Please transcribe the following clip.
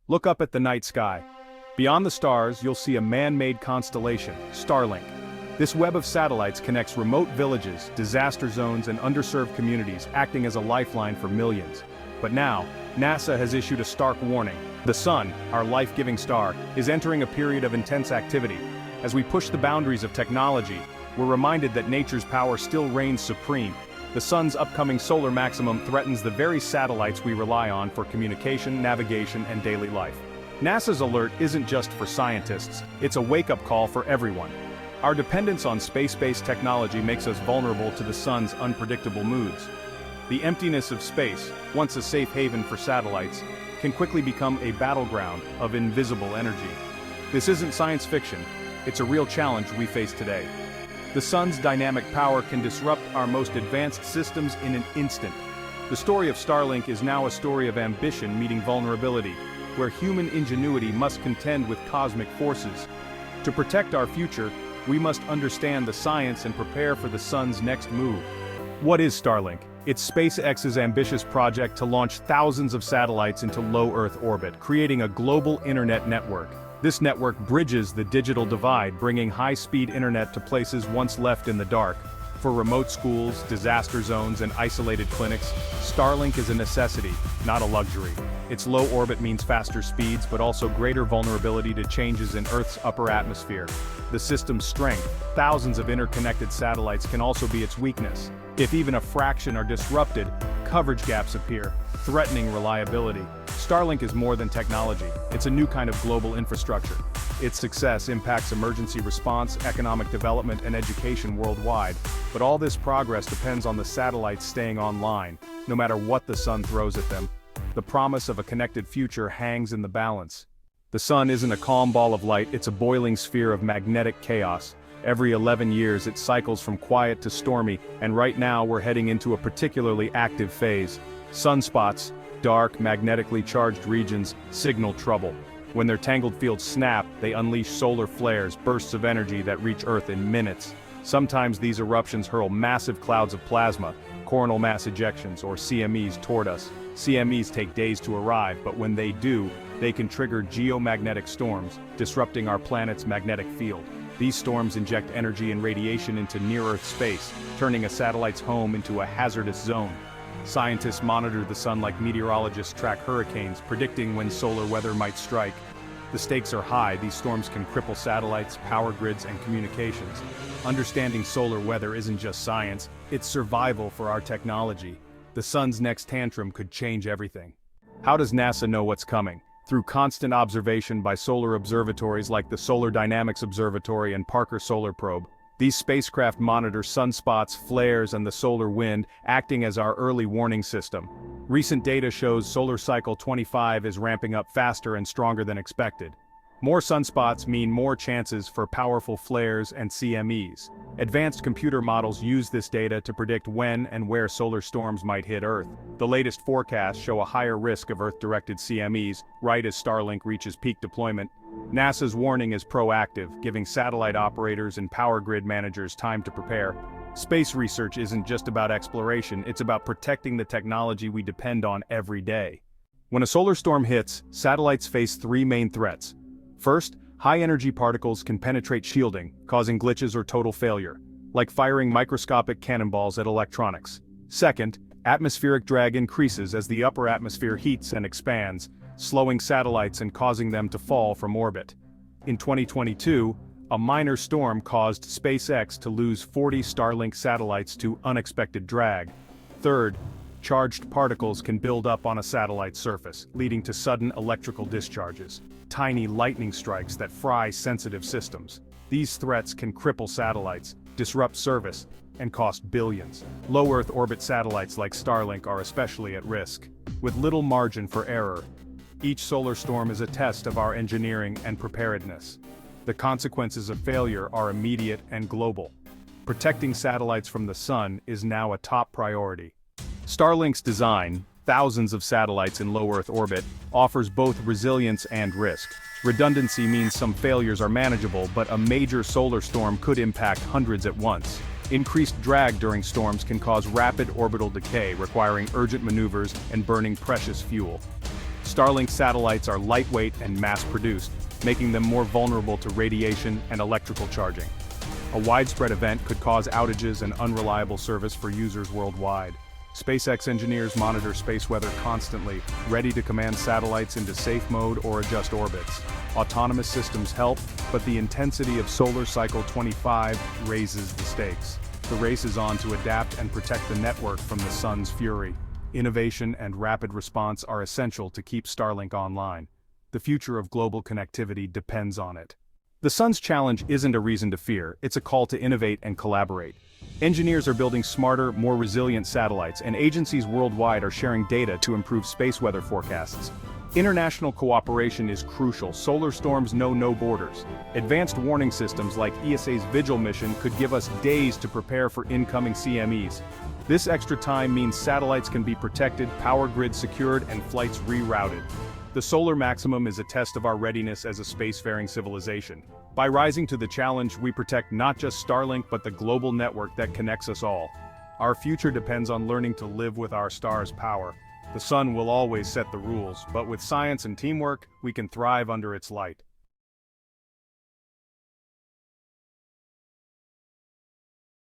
Look up at the night sky. Beyond the stars, you'll see a man-made constellation, Starlink. This web of satellites connects remote villages, disaster zones, and underserved communities, acting as a lifeline for millions. But now, NASA has issued a stark warning. The sun, our life-giving star, is entering a period of intense activity. As we push the boundaries of technology, we're reminded that nature's power still reigns supreme. The sun's upcoming solar maximum threatens the very satellites we rely on for communication, navigation, and daily life. NASA's alert isn't just for scientists, it's a wake-up call for everyone. Our dependence on space-based technology makes us vulnerable to the sun's unpredictable moods. The emptiness of space, once a safe haven for satellites, can quickly become a battleground of invisible energy. This isn't science fiction, it's a real challenge we face today. The sun's dynamic power can disrupt our most advanced systems in an instant. The story of Starlink is now a story of ambition meeting vulnerability, where human ingenuity must contend with cosmic forces. To protect our future, we must understand the science and prepare for the sun's next move. What is Starlink? It's SpaceX's ambitious project to launch thousands of satellites into low Earth orbit, creating a global internet network. This network bridges the digital divide, bringing high-speed internet to places once left in the dark. For remote schools, disaster zones, and isolated clinics, Starlink is a necessity, not a luxury. Its low orbit means faster speeds, but also greater vulnerability to changes in Earth's upper atmosphere. The system's strength, thousands of interconnected satellites, can also be its weakness. If even a fraction are disrupted, coverage gaps appear, threatening reliability. Starlink is more than technology, it's a new kind of global infrastructure. Its success impacts emergency response, economic development, and education worldwide. But all this progress depends on the satellites staying online, no matter what the sun throws at them. The promise of a connected future hangs in the balance. The sun isn't a calm ball of light, it's a boiling sphere of magnetic chaos. Every 11 years it cycles from quiet to stormy, and right now we're heading into a particularly active phase. Sunspots, dark, magnetically charged regions, signal trouble. When their tangled fields snap, they unleash solar flares, bursts of energy that reach Earth in minutes. Sometimes these eruptions hurl massive clouds of plasma, coronal mass ejections, or CMEs toward us. CMEs take days to arrive, but when they do, they can trigger geomagnetic storms, disrupting our planet's magnetic field. These storms inject energy and radiation into near-Earth space, turning a satellite's home into a hazardous zone. Scientists monitor the sun like meteorologists track hurricanes, predicting when solar weather might strike. The stakes are high. These storms can cripple satellites, power grids, and communications. Understanding solar weather isn't just science, it's survival for our technology. The sun's next tantrum could change everything. How does NASA know what's coming? Through constant observation by solar observatories like the Solar Dynamics Observatory and Parker Solar Probe. These spacecraft monitor sunspots, flares, and the solar wind, acting as our early warning system. Recent data shows solar cycle 25 is ramping up faster and stronger than expected. More sunspots mean more chances for powerful flares and CMEs. Advanced computer models use this data to predict when and where solar storms might hit Earth. The latest forecasts show a higher risk of Earth-directed CMEs, right as Starlink reaches peak deployment. NASA's warning is proactive, giving satellite operators and power grid managers time to prepare. Space research isn't just about exploration, it's about protecting the technology we depend on every day. When a solar storm hits, satellites face three main threats. First, high-energy particles can penetrate shielding, causing glitches or total failure, like firing microscopic cannonballs at electronics. Second, atmospheric drag increases as the upper atmosphere heats and expands, slowing satellites and causing them to fall from orbit. In 2022, a minor storm caused SpaceX to lose 40 Starlink satellites to unexpected drag. Third, charged particles can build up on a satellite's surface, leading to sudden electrical discharges, tiny lightning strikes that fry sensitive systems. These threats can cripple satellites, disrupt service, and cost billions. Low Earth orbit satellites like Starlink are especially at risk, with little margin for error. Each solar storm is a test of our engineering and preparedness. The consequences of failure are immediate and global. Protecting satellites from the sun is now a top priority. Starlink's design, thousands of satellites in low Earth orbit, offers both resilience and risk. Redundancy means some failures are manageable, but a major solar storm could impact hundreds at once. Increased drag during storms can cause rapid orbital decay, requiring urgent maneuvers and burning precious fuel. Starlink satellites are lightweight and mass-produced, making them more vulnerable to radiation and electrical charging. A widespread event could cause outages and unreliable service for users worldwide. SpaceX engineers monitor space weather constantly, ready to command satellites into safe mode or adjust orbits. Autonomous systems help, but the intensity of Solar Cycle 25 raises the stakes. The race is on to adapt and protect the network from the sun's fury. Innovation and rapid response are essential to keep Starlink online. The future of global connectivity depends on it. The sun's challenge isn't a reason to fear, it's a call to innovate and collaborate. Engineers are building smarter, more resilient satellites, and agencies worldwide are sharing data to improve space weather forecasts. International cooperation is crucial. Solar storms know no borders. Advanced warning systems like ESA's Vigil mission could give us days to prepare for incoming CMEs. This extra time means satellites can be protected, power grids secured, and flights rerouted. The solar maximum is a test of our readiness as a spacefaring civilization. By rising to the challenge, we protect not just Starlink but the global network that connects us all. Our future depends on learning to live with our star's power. The sun will always set the rules, but with science and teamwork, we can thrive under its light.